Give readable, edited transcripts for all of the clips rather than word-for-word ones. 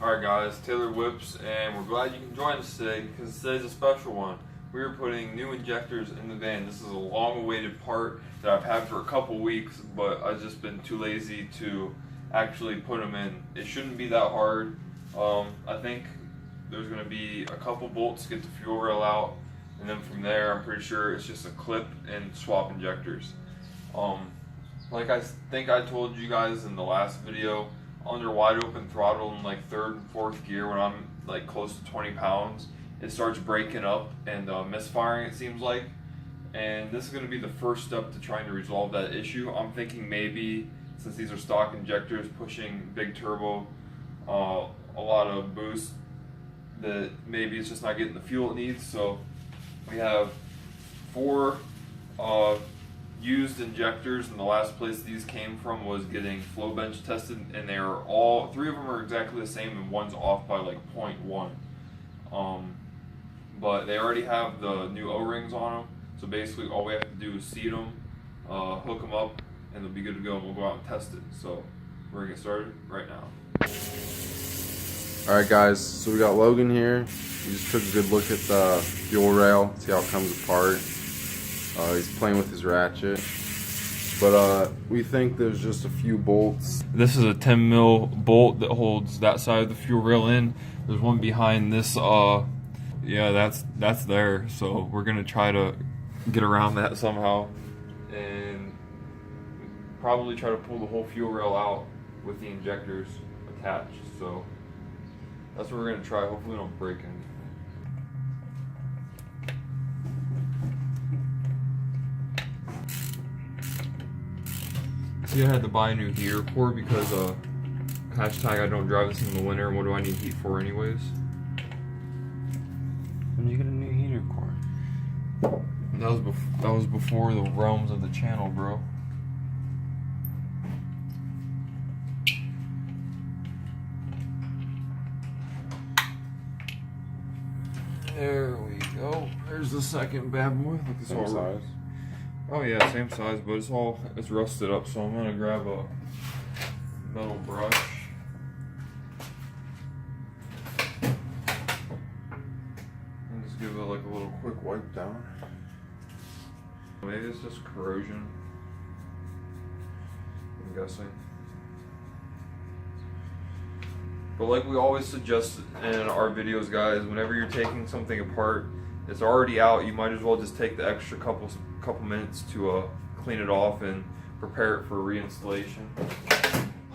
Alright guys, Taylor Whips, and we're glad you can join us today because today's a special one. We are putting new injectors in the van. This is a long-awaited part that I've had for a couple weeks, but I've just been too lazy to actually put them in. It shouldn't be that hard. I think there's going to be a couple bolts to get the fuel rail out, and then from there I'm pretty sure it's just a clip and swap injectors. Like I think I told you guys in the last video, under wide open throttle in like third and fourth gear when I'm like close to 20 pounds, it starts breaking up and misfiring, it seems like. And this is going to be the first step to trying to resolve that issue. I'm thinking maybe, since these are stock injectors pushing big turbo, a lot of boost, that maybe it's just not getting the fuel it needs. So we have 4 used injectors, and the last place these came from was getting flow bench tested, and they are all 3 of them are exactly the same and one's off by like 0.1. But they already have the new O-rings on them, so basically all we have to do is seat them, hook them up, and they'll be good to go, and we'll go out and test it. So we're gonna get started right now. Alright guys, so we got Logan here. We just took a good look at the fuel rail, see how it comes apart. He's playing with his ratchet, but we think there's just a few bolts. This is a 10 mil bolt that holds that side of the fuel rail in. There's one behind this. Yeah, that's there. So we're gonna try to get around that somehow, and probably try to pull the whole fuel rail out with the injectors attached. So that's what we're gonna try. Hopefully, we don't break anything. See, I had to buy a new heater core because hashtag I don't drive this in the winter. What do I need heat for anyways? When did you get a new heater core? That was before the realms of the channel, bro. There we go. There's the second bad boy. Look, this Same size. Oh yeah, same size, but it's rusted up, so I'm gonna grab a metal brush. And just give it like a little quick wipe down. Maybe it's just corrosion, I'm guessing. But like we always suggest in our videos, guys, whenever you're taking something apart, it's already out, you might as well just take the extra couple minutes to clean it off and prepare it for reinstallation.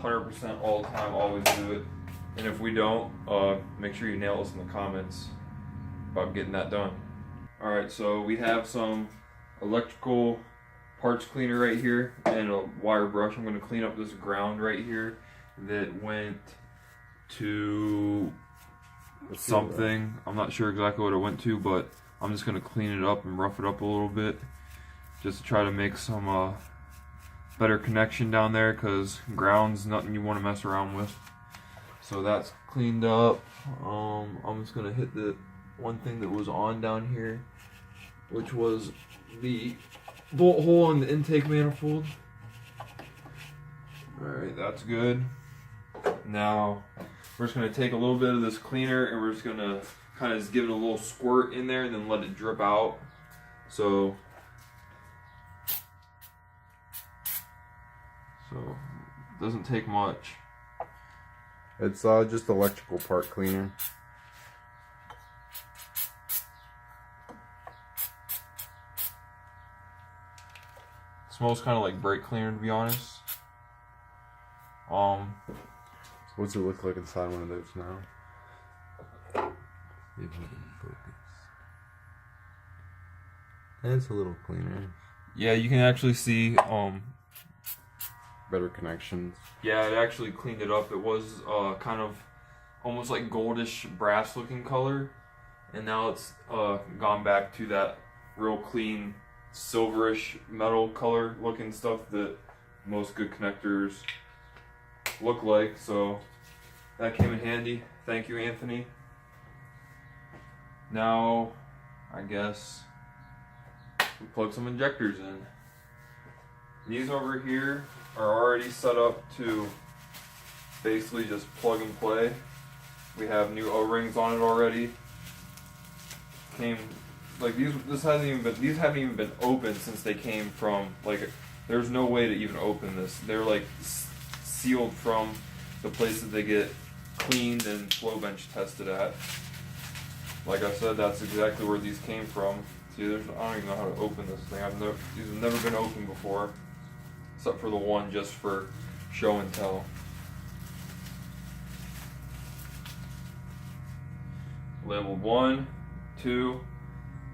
100% all the time, always do it. And if we don't, make sure you nail us in the comments about getting that done. Alright, so we have some electrical parts cleaner right here and a wire brush. I'm going to clean up this ground right here that went to something. I'm not sure exactly what it went to, but I'm just going to clean it up and rough it up a little bit just to try to make some better connection down there, because ground's nothing you want to mess around with. So that's cleaned up. I'm just going to hit the one thing that was on down here, which was the bolt hole in the intake manifold. Alright, that's good. Now we're just going to take a little bit of this cleaner and we're just going to kind of just give it a little squirt in there and then let it drip out. So it doesn't take much. It's just electrical part cleaner. It smells kind of like brake cleaner, to be honest. So what's it look like inside one of those now? It's a little cleaner. Yeah, you can actually see Better connections. yeah, it actually cleaned it up. It was kind of almost like goldish brass looking color, and now it's gone back to that real clean silverish metal color looking stuff that most good connectors look like. So that came in handy. Thank you, Anthony. Now I guess we plug some injectors in. These over here are already set up to basically just plug and play. We have new O-rings on it already. Came like these haven't even been opened since they came from, like, there's no way to even open this. They're like sealed from the place that they get cleaned and flow bench tested at. Like I said, that's exactly where these came from. See, I don't even know how to open this thing. These have never been opened before, except for the one just for show and tell. Labeled 1, 2.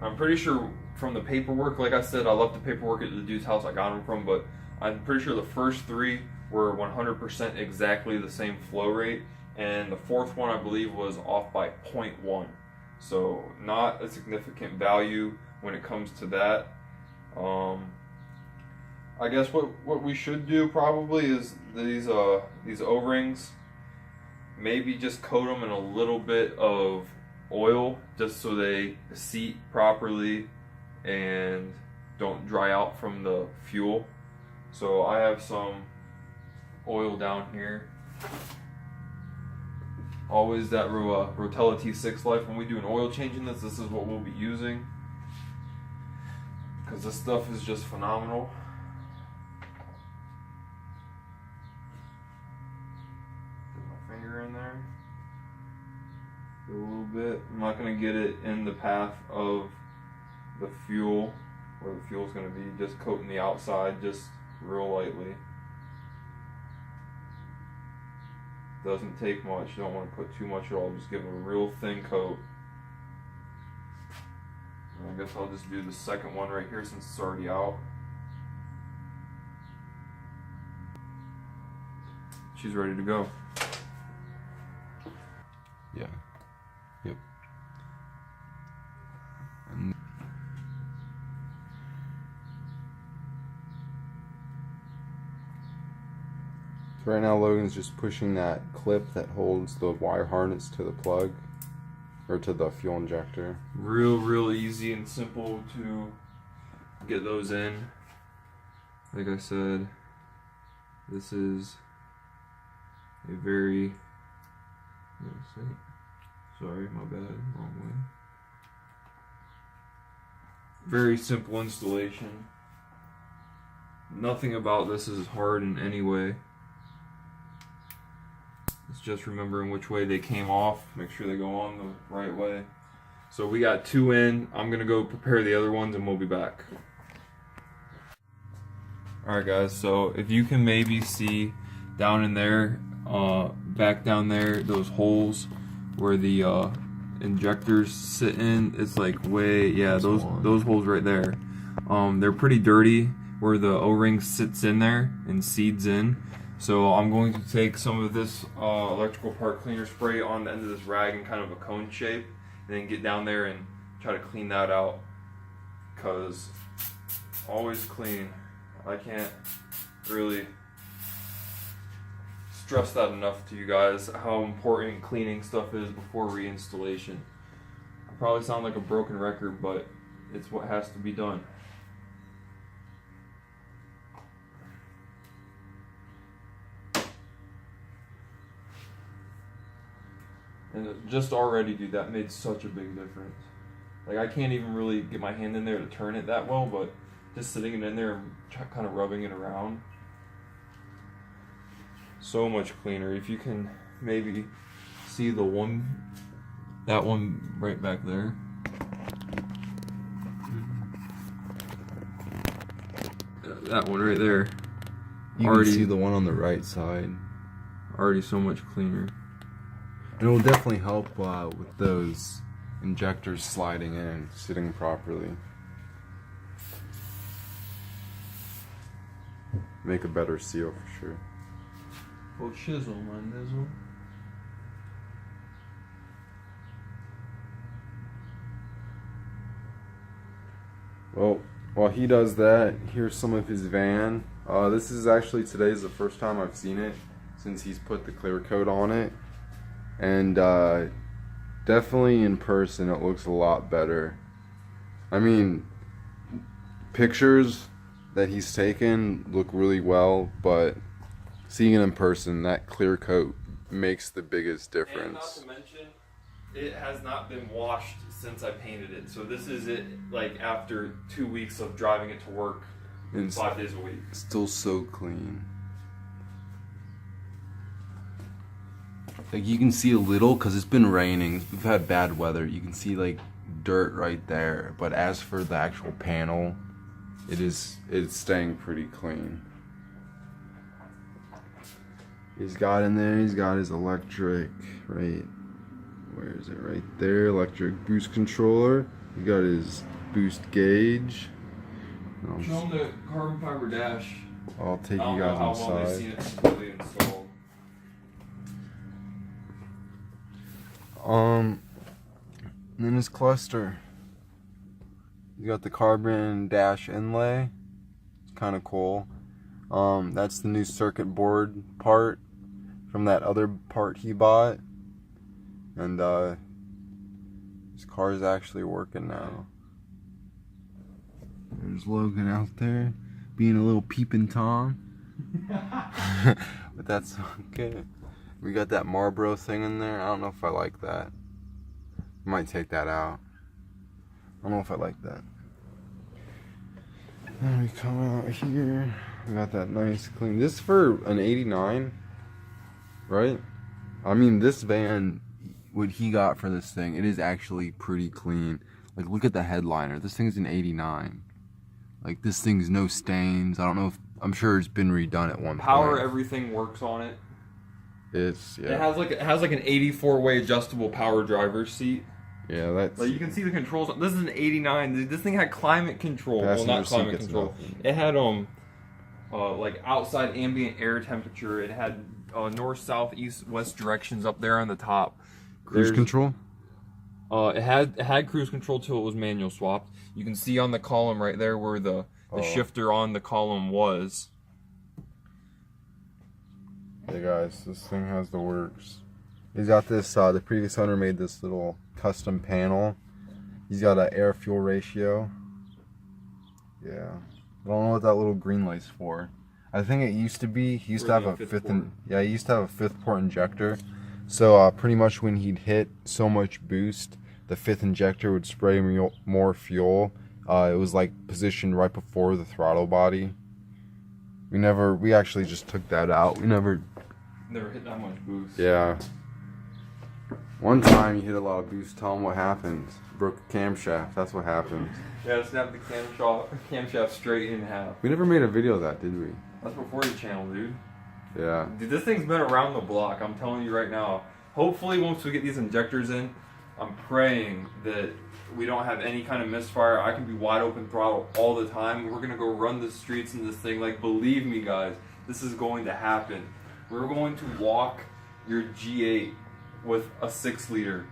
I'm pretty sure from the paperwork, like I said, I left the paperwork at the dude's house I got them from, but I'm pretty sure the first 3 were 100% exactly the same flow rate, and the 4th one I believe was off by 0.1. So not a significant value when it comes to that. I guess what we should do probably is these O-rings, maybe just coat them in a little bit of oil just so they seat properly and don't dry out from the fuel. So I have some oil down here. Always that Rotella T6 Life. When we do an oil change in this is what we'll be using, because this stuff is just phenomenal. Put my finger in there. A little bit. I'm not going to get it in the path of the fuel, where the fuel's going to be. Just coating the outside just real lightly. Doesn't take much. You don't want to put too much at all. Just give it a real thin coat. And I guess I'll just do the second one right here since it's already out. She's ready to go. Yeah. Yep. So right now Logan's just pushing that clip that holds the wire harness to the plug, or to the fuel injector. Real easy and simple to get those in. Like I said, this is a very, sorry, my bad, wrong way. Very simple installation. Nothing about this is hard in any way. It's just remembering which way they came off. Make sure they go on the right way. So we got 2 in. I'm gonna go prepare the other ones and we'll be back. Alright guys, so if you can maybe see down in there, back down there, those holes where the injectors sit in, it's like way, yeah, those holes right there. They're pretty dirty where the O-ring sits in there and seeds in. So I'm going to take some of this electrical part cleaner spray on the end of this rag in kind of a cone shape, and then get down there and try to clean that out, because always clean. I can't really stress that enough to you guys, how important cleaning stuff is before reinstallation. I probably sound like a broken record, but it's what has to be done. And just already, dude, that made such a big difference. Like, I can't even really get my hand in there to turn it that well, but just sitting it in there and kind of rubbing it around, so much cleaner. If you can maybe see that one right back there. That one right there. You can see the one on the right side. Already so much cleaner. And it will definitely help with those injectors sliding in and sitting properly. Make a better seal for sure. Oh, chisel, my nizzle. Well, while he does that, here's some of his van. This is actually, today's the first time I've seen it since he's put the clear coat on it. And definitely in person it looks a lot better. I mean, pictures that he's taken look really well, but seeing it in person, that clear coat makes the biggest And not difference. to mention, it has not been washed since I painted it. So this is it, like after 2 weeks of driving it to work, And 5 days a week. still so clean. Like you can see a little because it's been raining. We've had bad weather. You can see like dirt right there. But as for the actual panel, it's staying pretty clean. He's got in there. He's got his electric right. Where is it? Right there. Electric boost controller. He got his boost gauge. Show them the carbon fiber dash. I'll take I you don't know guys how well they've inside. seen it completely installed. And then his cluster. You got the carbon dash inlay. It's kind of cool. That's the new circuit board part from that other part he bought. And his car is actually working now. There's Logan out there being a little peeping Tom. But that's okay. We got that Marlboro thing in there. I don't know if I like that. I might take that out. I don't know if I like that. Then we come out here. We got that nice clean. This is for an 89, right? I mean, this van, what he got for this thing, it is actually pretty clean. Like, look at the headliner. This thing's an 89. Like, this thing's no stains. I don't know if, I'm sure it's been redone at one Power, point. everything works on it. It's, yeah. It has like an 84-way adjustable power driver's seat. Yeah, that's... Like you can see the controls. This is an 89. This thing had climate control. Well, Passenger not seat climate gets control. nothing. It had like outside ambient air temperature. It had north, south, east, west directions up there on the top. Cruise control? It had cruise control till it was manual swapped. You can see on the column right there where the shifter on the column was. Hey guys, this thing has the works. He's got this, the previous owner made this little custom panel. He's got an air-fuel ratio. Yeah. I don't know what that little green light's for. I think it used to be, he used to have a he used to have a 5th port injector. So pretty much when he'd hit so much boost, the 5th injector would spray more fuel. It was like positioned right before the throttle body. We actually just took that out. We never hit that much boost. Yeah. One time you hit a lot of boost, tell them what happened. Broke the camshaft, that's what happened. Yeah, snapped the camshaft straight in half. We never made a video of that, did we? That's before your channel, dude. Yeah. Dude, this thing's been around the block, I'm telling you right now. Hopefully once we get these injectors in, I'm praying that we don't have any kind of misfire. I can be wide open throttle all the time. We're gonna go run the streets in this thing. Like, believe me guys, this is going to happen. We're going to walk your G8 with a 6-liter.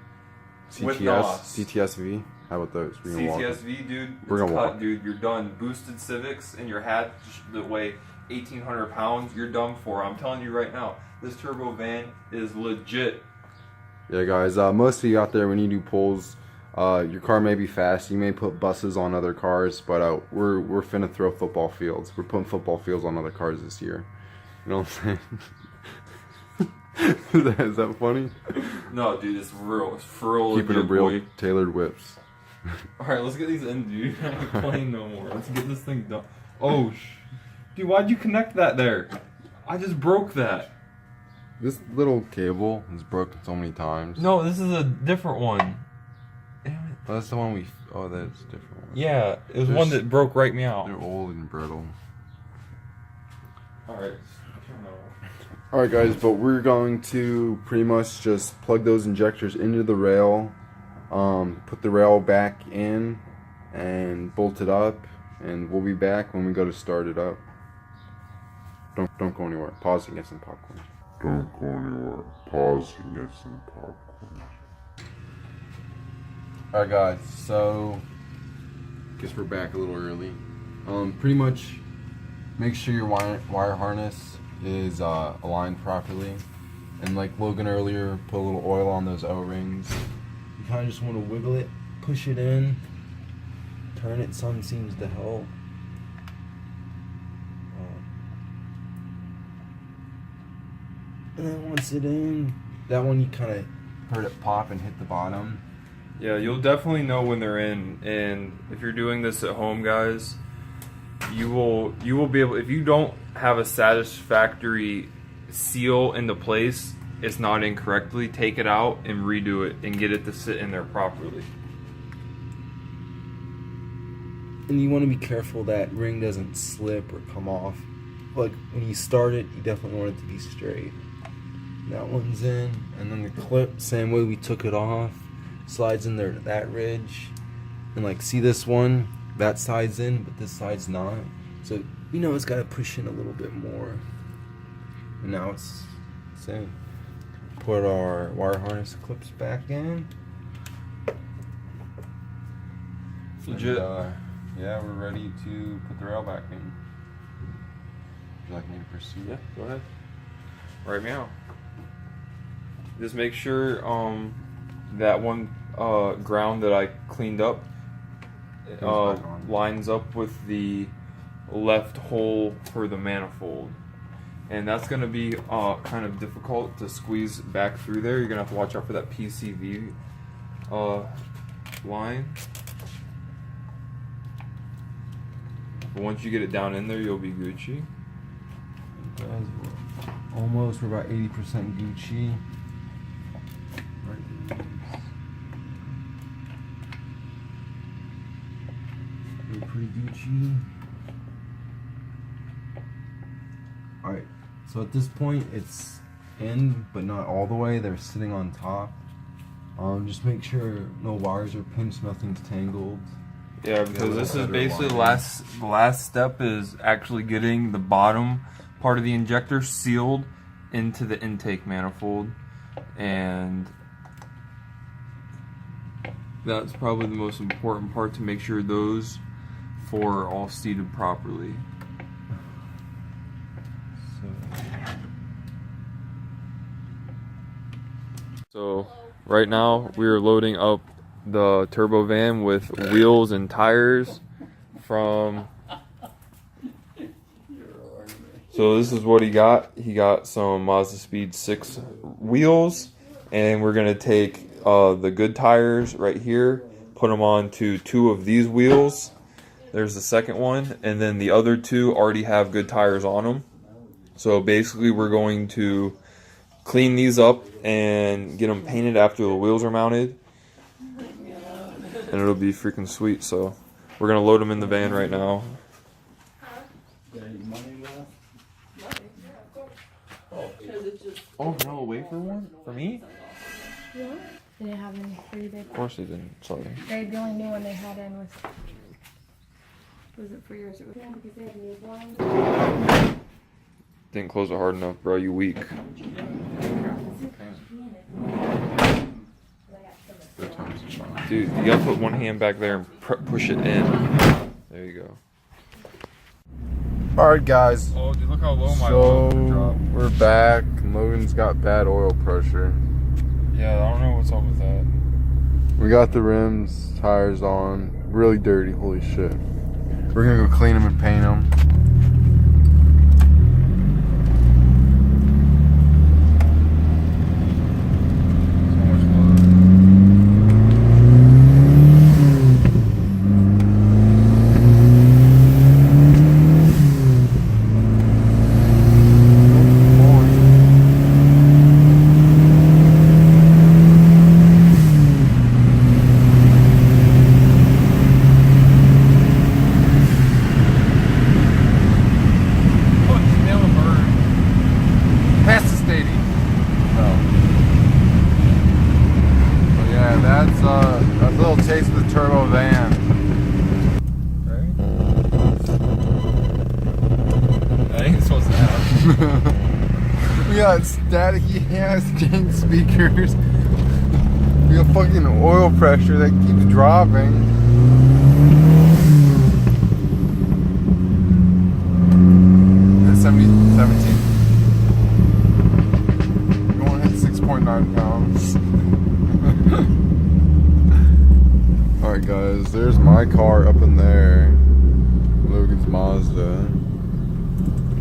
With NOS. CTSV? How about those? CTSV, dude. We're gonna walk. Dude. You're done. Boosted Civics in your hatch that weigh 1,800 pounds. You're done for. I'm telling you right now. This turbo van is legit. Yeah, guys. Most of you out there, when you do pulls, your car may be fast. You may put buses on other cars, but we're finna throw football fields. We're putting football fields on other cars this year. You know what I'm saying? Is that funny? No, dude, it's real. It's for real. Keeping it real, tailored whips. Alright, let's get these in, dude. I ain't playing no more. Let's get this thing done. Oh, dude, why'd you connect that there? I just broke that. This little cable is broken so many times. No, this is a different one. Damn it. Oh, that's the one we... Oh, that's a different one. Yeah, it was one that broke right me out. They're old and brittle. Alright. Alright guys, but we're going to pretty much just plug those injectors into the rail, put the rail back in, and bolt it up, and we'll be back when we go to start it up. Don't go anywhere. Pause and get some popcorn. Don't go anywhere. Pause and get some popcorn. Alright guys, so guess we're back a little early. Pretty much make sure your wire harness is aligned properly, and like Logan earlier, put a little oil on those O-rings. You kind of just want to wiggle it, push it in, turn it. Sun seems to help. And then once it in, that one you kind of heard it pop and hit the bottom. Yeah, you'll definitely know when they're in, and if you're doing this at home, guys, you will be able, if you don't have a satisfactory seal into place, it's not in correctly, take it out and redo it and get it to sit in there properly. And you want to be careful that ring doesn't slip or come off. Like when you start it, you definitely want it to be straight. That one's in, and then the clip, same way we took it off, slides in there to that ridge. And like, see this one? That side's in, but this side's not. So you know it's got to push in a little bit more. And now it's in. Put our wire harness clips back in. Legit. And, yeah, we're ready to put the rail back in. Would you like me to proceed? Yeah, go ahead. Right now. Just make sure that one ground that I cleaned up lines up with the left hole for the manifold. And that's going to be kind of difficult to squeeze back through there. You're going to have to watch out for that PCV line. But once you get it down in there, you'll be Gucci. Guys, almost, we're about 80% Gucci. We're pretty Gucci. Alright, so at this point it's in, but not all the way. They're sitting on top. Just make sure no wires are pinched, nothing's tangled. Yeah, because this is basically the last step is actually getting the bottom part of the injector sealed into the intake manifold, and that's probably the most important part, to make sure those four are all seated properly. So right now we are loading up the turbo van with wheels and tires from, so this is what he got. He got some Mazda Speed 6 wheels, and we're gonna take the good tires right here, put them onto two of these wheels. There's the second one, and then the other two already have good tires on them. So basically we're going to clean these up and get them painted after the wheels are mounted, and it'll be freaking sweet. So we're gonna load them in the van right now. Oh no, a wafer one for me? Yeah. They didn't have any for you, babe. Of course they didn't. Sorry. Babe, the only new one they had in was it for yours? It was, yeah, because they had new ones. Didn't close it hard enough, bro. You weak. Dude, you gotta put one hand back there and push it in. There you go. Alright guys, Oh, dude, look how low my so oil dropped. we're back. Logan's got bad oil pressure. Yeah, I don't know what's up with that. We got the rims, tires on, really dirty, holy shit. We're gonna go clean them and paint them. Taste of the turbo van. Right? I ain't supposed to have. We got staticky ass jank speakers. We got fucking oil pressure that keeps dropping. That's 17. We're going to hit 6.9 pounds. Alright guys, there's my car up in there. Logan's Mazda.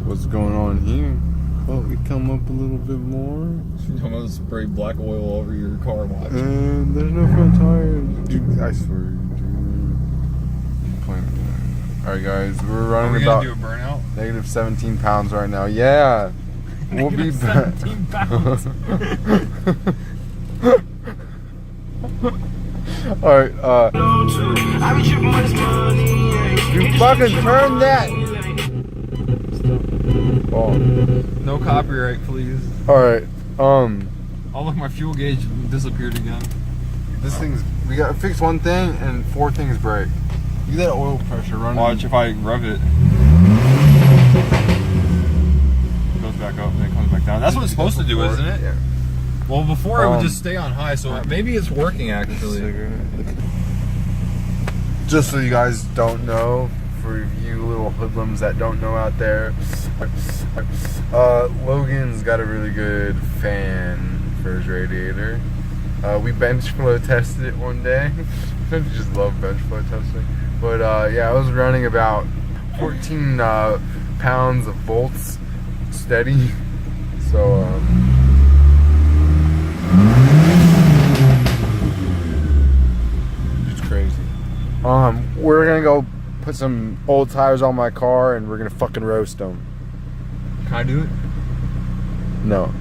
What's going on here? Oh, we come up a little bit more. I'm gonna spray black oil over your car watch. And there's no front tires. Dude, I swear, dude. Alright guys, we're running about do a burnout? negative 17 pounds right now. Yeah. We'll be back. 17 pounds. Alright, you fucking turn that! Oh. No copyright, please. Alright, Oh look, my fuel gauge disappeared again. this thing's, we gotta fix one thing and 4 things break. Look at that oil pressure running. Watch if I rev it. It goes back up and then comes back down. That's what it's supposed to do, isn't it? Yeah. Well, before it would just stay on high, so maybe it's working actually. Just so you guys don't know, for you little hoodlums that don't know out there, Logan's got a really good fan for his radiator. We bench flow tested it one day. I just love bench flow testing. But yeah, I was running about 14 pounds of volts steady. So it's crazy. We're gonna go put some old tires on my car and we're gonna fucking roast them. Can I do it? No.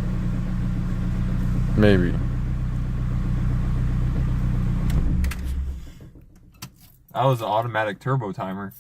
Maybe. That was an automatic turbo timer.